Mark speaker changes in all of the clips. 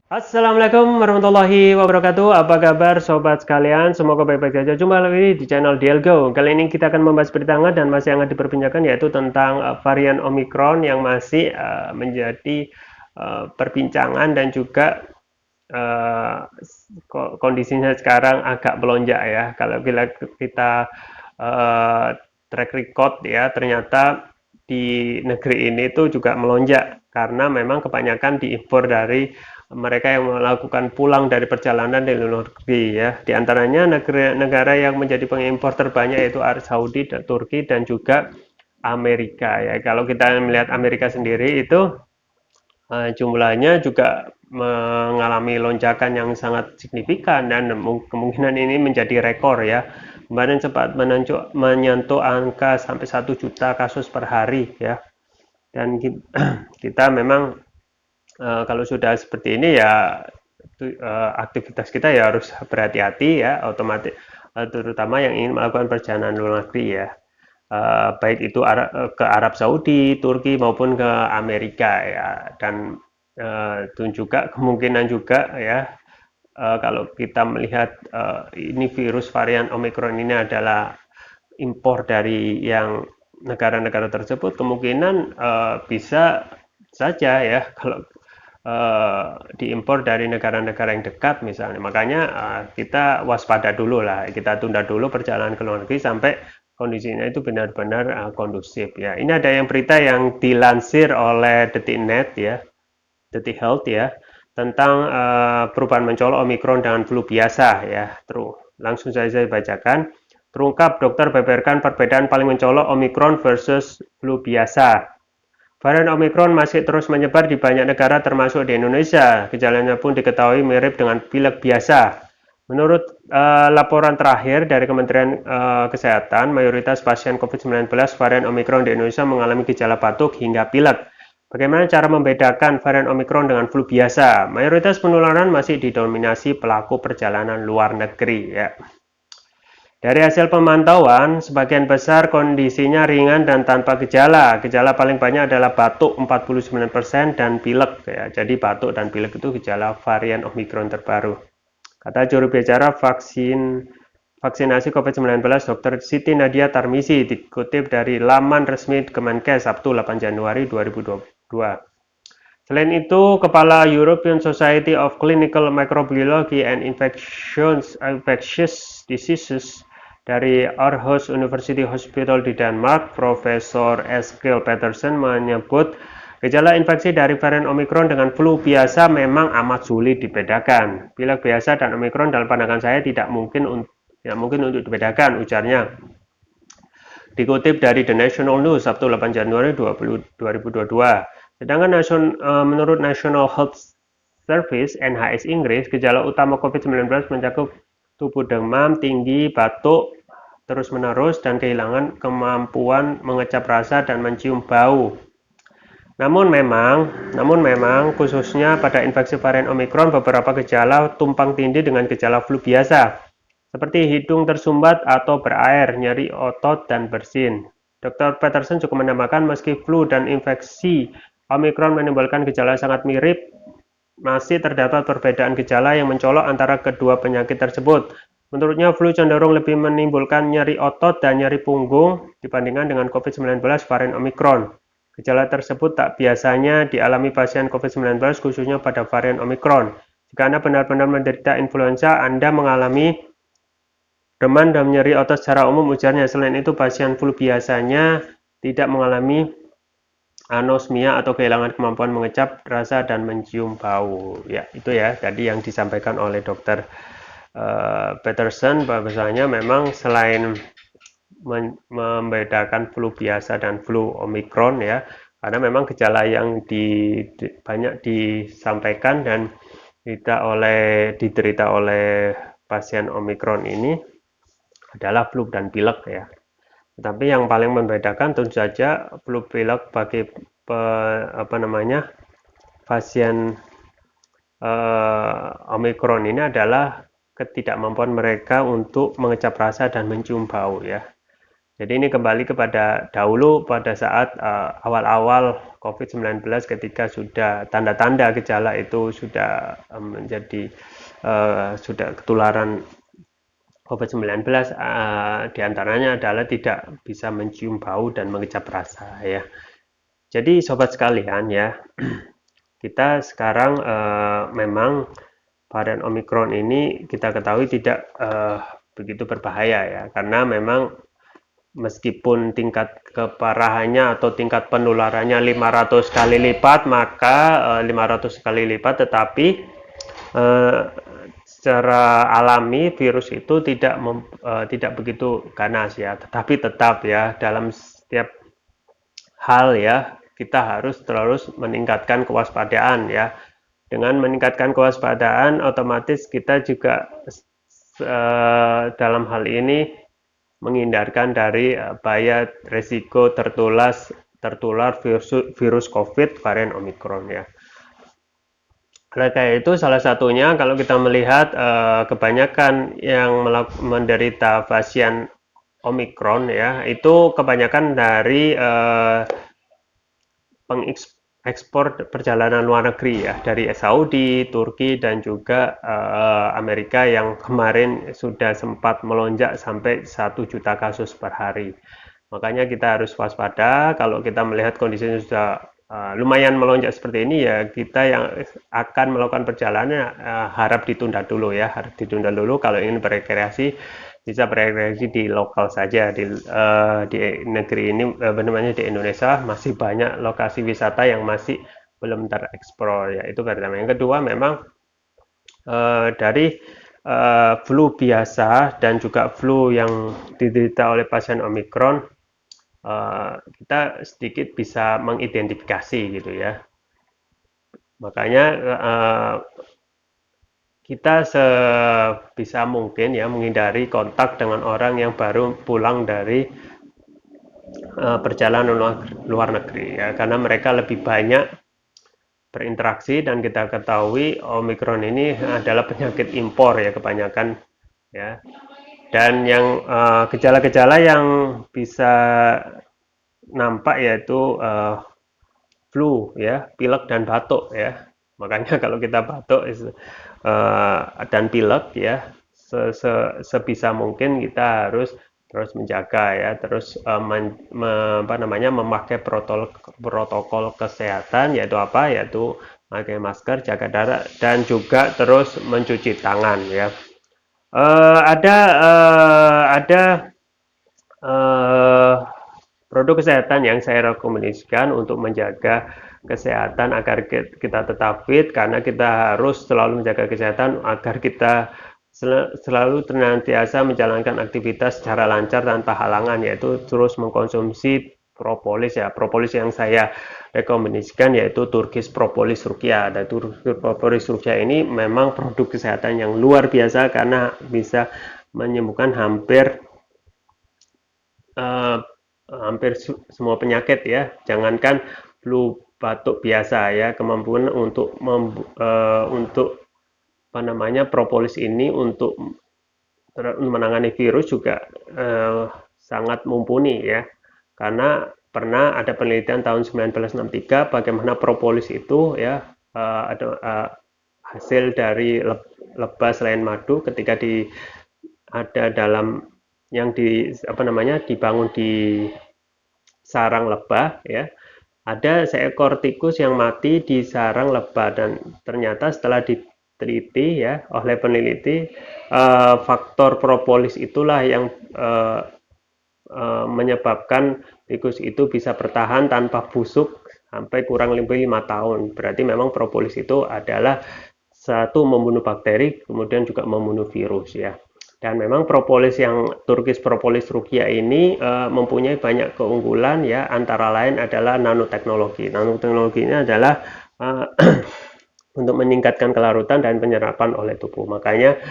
Speaker 1: Assalamualaikum warahmatullahi wabarakatuh. Apa kabar sobat sekalian? Semoga baik-baik saja. Jumpa lagi di channel Dialgo. Kali ini kita akan membahas berita hangat dan masih hangat diperbincangkan yaitu tentang varian Omicron yang masih menjadi perbincangan dan juga uh, kondisinya sekarang agak melonjak ya. Kalau kita uh, track record ya, ternyata di negeri ini tuh juga melonjak karena memang kebanyakan diimpor dari mereka yang melakukan pulang dari perjalanan di luar negeri ya. Di antaranya negara yang menjadi pengimpor terbanyak yaitu Arab Saudi dan Turki dan juga Amerika ya. Kalau kita melihat Amerika sendiri itu jumlahnya juga mengalami lonjakan yang sangat signifikan dan kemungkinan ini menjadi rekor ya. Kemarin sempat menyentuh angka sampai 1 juta kasus per hari ya. Dan kita memang kalau sudah seperti ini ya aktivitas kita ya harus berhati-hati ya otomatis terutama yang ingin melakukan perjalanan luar negeri ya. Baik itu ke Arab Saudi, Turki maupun ke Amerika ya dan itu juga kemungkinan juga ya kalau kita melihat ini virus varian Omicron ini adalah impor dari yang negara-negara tersebut kemungkinan bisa saja ya kalau diimpor dari negara-negara yang dekat misalnya. Makanya kita waspada dulu lah, kita tunda dulu perjalanan ke luar negeri sampai kondisinya itu benar-benar kondusif ya. Ini ada yang berita yang dilansir oleh Detiknet ya, Detik Health ya, tentang perubahan mencolok Omikron dengan flu biasa ya. Terus langsung saya bacakan. Terungkap dokter beberkan perbedaan paling mencolok Omikron versus flu biasa. Varian Omikron masih terus menyebar di banyak negara termasuk di Indonesia. Gejalanya pun diketahui mirip dengan pilek biasa. Menurut laporan terakhir dari Kementerian Kesehatan, mayoritas pasien COVID-19 varian Omikron di Indonesia mengalami gejala batuk hingga pilek. Bagaimana cara membedakan varian Omikron dengan flu biasa? Mayoritas penularan masih didominasi pelaku perjalanan luar negeri ya. Dari hasil pemantauan, sebagian besar kondisinya ringan dan tanpa gejala. Gejala paling banyak adalah batuk 49% dan pilek ya. Jadi batuk dan pilek itu gejala varian Omicron terbaru. Kata juru bicara vaksinasi COVID-19 Dr. Siti Nadia Tarmizi dikutip dari laman resmi Kemenkes Sabtu 8 Januari 2022. Selain itu, Kepala European Society of Clinical Microbiology and Infectious Diseases dari Aarhus University Hospital di Denmark, Profesor Eskil Petersen menyebut gejala infeksi dari varian Omicron dengan flu biasa memang amat sulit dibedakan. Pilek biasa dan Omicron dalam pandangan saya tidak mungkin untuk dibedakan, ujarnya. Dikutip dari The National News Sabtu 8 Januari 2022. Sedangkan menurut National Health Service (NHS) Inggris, gejala utama COVID-19 mencakup tubuh demam tinggi, batuk terus-menerus, dan kehilangan kemampuan mengecap rasa dan mencium bau. Namun memang khususnya pada infeksi varian Omicron beberapa gejala tumpang tindih dengan gejala flu biasa, seperti hidung tersumbat atau berair, nyeri otot, dan bersin. Dr. Peterson juga menambahkan meski flu dan infeksi Omicron menimbulkan gejala sangat mirip, masih terdapat perbedaan gejala yang mencolok antara kedua penyakit tersebut. Menurutnya, flu cenderung lebih menimbulkan nyeri otot dan nyeri punggung dibandingkan dengan COVID-19 varian Omicron. Gejala tersebut tak biasanya dialami pasien COVID-19 khususnya pada varian Omicron. Jika Anda benar-benar menderita influenza, Anda mengalami demam dan nyeri otot secara umum, ujarnya. Selain itu, pasien flu biasanya tidak mengalami anosmia atau kehilangan kemampuan mengecap rasa dan mencium bau. Ya, itu ya tadi yang disampaikan oleh Dr. Peterson, bahwasanya memang selain membedakan flu biasa dan flu Omicron ya, karena memang gejala yang banyak disampaikan dan diderita oleh pasien Omicron ini adalah flu dan pilek ya. Tetapi yang paling membedakan tentu saja flu pilek bagi pasien Omicron ini adalah ketidakmampuan mereka untuk mengecap rasa dan mencium bau ya. Jadi ini kembali kepada dahulu pada saat awal-awal COVID-19 ketika sudah tanda-tanda gejala itu sudah menjadi sudah ketularan COVID-19, diantaranya adalah tidak bisa mencium bau dan mengecap rasa ya. Jadi sobat sekalian ya, kita sekarang memang varian Omicron ini kita ketahui tidak begitu berbahaya ya, karena memang meskipun tingkat keparahannya atau tingkat penularannya 500 kali lipat, maka 500 kali lipat, tetapi secara alami virus itu tidak begitu ganas ya, tetapi tetap ya dalam setiap hal ya kita harus terus meningkatkan kewaspadaan ya. Dengan meningkatkan kewaspadaan otomatis kita juga dalam hal ini menghindarkan dari bahaya resiko tertular virus COVID varian Omicron ya. Oleh karena itu salah satunya kalau kita melihat kebanyakan yang menderita varian Omicron ya, itu kebanyakan dari pengekspor perjalanan luar negeri ya, dari Saudi, Turki, dan juga Amerika yang kemarin sudah sempat melonjak sampai 1 juta kasus per hari. Makanya kita harus waspada kalau kita melihat kondisinya sudah lumayan melonjak seperti ini ya, kita yang akan melakukan perjalanan harap ditunda dulu ya, harap ditunda dulu. Kalau ingin berekreasi bisa berekreasi di lokal saja di negeri ini, namanya di Indonesia masih banyak lokasi wisata yang masih belum tereksplor ya, itu pertama. Yang kedua memang dari flu biasa dan juga flu yang diderita oleh pasien Omicron, kita sedikit bisa mengidentifikasi gitu ya. Makanya kita sebisa mungkin ya menghindari kontak dengan orang yang baru pulang dari perjalanan luar negeri ya, karena mereka lebih banyak berinteraksi dan kita ketahui Omicron ini adalah penyakit impor ya kebanyakan ya. Dan yang gejala-gejala yang bisa nampak yaitu flu ya, pilek dan batuk ya. Makanya kalau kita batuk dan pilek ya, sebisa mungkin kita harus terus menjaga ya, terus memakai protokol kesehatan, yaitu apa? Yaitu pakai masker, jaga jarak, dan juga terus mencuci tangan ya. Ada produk kesehatan yang saya rekomendasikan untuk menjaga kesehatan agar kita tetap fit, karena kita harus selalu menjaga kesehatan agar kita selalu senantiasa menjalankan aktivitas secara lancar tanpa halangan, yaitu terus mengkonsumsi propolis ya. Propolis yang saya rekomendasikan yaitu Turkish Propolis Rukia. Dan Turkish Propolis Rukia ini memang produk kesehatan yang luar biasa karena bisa menyembuhkan hampir semua penyakit ya. Jangankan flu batuk biasa ya, kemampuan untuk propolis ini untuk menangani virus juga sangat mumpuni ya, karena pernah ada penelitian tahun 1963 bagaimana propolis itu ya ada hasil dari lebah selain madu ketika ada dalam yang dibangun di sarang lebah ya, ada seekor tikus yang mati di sarang lebah, dan ternyata setelah diteliti ya oleh peneliti, faktor propolis itulah yang menyebabkan tikus itu bisa bertahan tanpa busuk sampai kurang lebih 5 tahun. Berarti memang propolis itu adalah satu membunuh bakteri, kemudian juga membunuh virus ya. Dan memang propolis yang Turkish Propolis Rukia ini mempunyai banyak keunggulan ya, antara lain adalah nanoteknologi. Nanoteknologi ini adalah untuk meningkatkan kelarutan dan penyerapan oleh tubuh. Makanya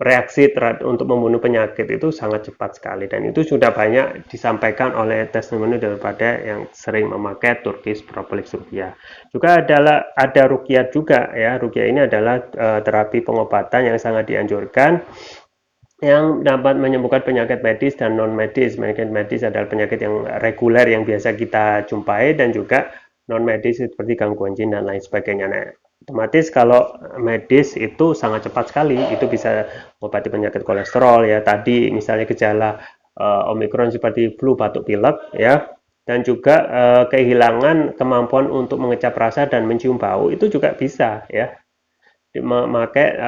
Speaker 1: reaksi untuk membunuh penyakit itu sangat cepat sekali, dan itu sudah banyak disampaikan oleh testimoni daripada yang sering memakai Turkish Propolis Rukia. Juga ada rukiat juga ya. Rukiat ini adalah terapi pengobatan yang sangat dianjurkan yang dapat menyembuhkan penyakit medis dan non medis. Penyakit medis adalah penyakit yang reguler yang biasa kita jumpai, dan juga non medis seperti gangguan jin dan lain sebagainya. Nah, otomatis kalau medis itu sangat cepat sekali, itu bisa mengobati penyakit kolesterol ya. Tadi misalnya gejala Omikron seperti flu, batuk, pilek ya, dan juga kehilangan kemampuan untuk mengecap rasa dan mencium bau itu juga bisa ya, memakai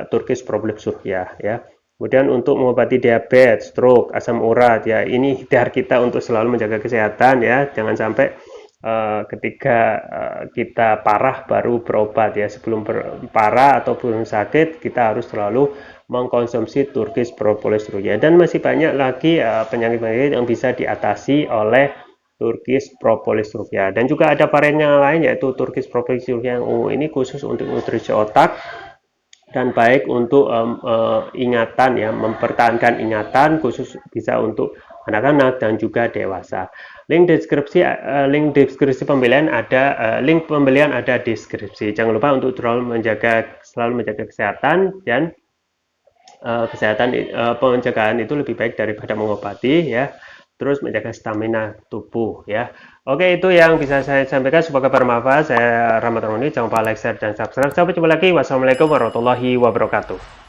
Speaker 1: Turkish Problem Surya ya. Kemudian untuk mengobati diabetes, stroke, asam urat ya, ini ikhtiar kita untuk selalu menjaga kesehatan ya. Jangan sampai ketika kita parah baru berobat ya. Sebelum parah atau belum sakit, kita harus selalu mengkonsumsi Turkish Propolis Surya. Dan masih banyak lagi penyakit-penyakit yang bisa diatasi oleh Turkish Propolis Surya. Dan juga ada varian yang lain, yaitu Turkish Propolis Surya yang ungu. Ini khusus untuk nutrisi otak dan baik untuk ingatan ya, mempertahankan ingatan, khusus bisa untuk anak-anak dan juga dewasa. Link deskripsi pembelian ada, link pembelian ada di deskripsi. Jangan lupa untuk selalu menjaga kesehatan, dan pencegahan itu lebih baik daripada mengobati ya. Terus menjaga stamina tubuh ya. Oke, itu yang bisa saya sampaikan, semoga bermanfaat. Saya Rahmat Roni, jangan lupa like, share, dan subscribe. Sampai jumpa lagi. Wassalamualaikum warahmatullahi wabarakatuh.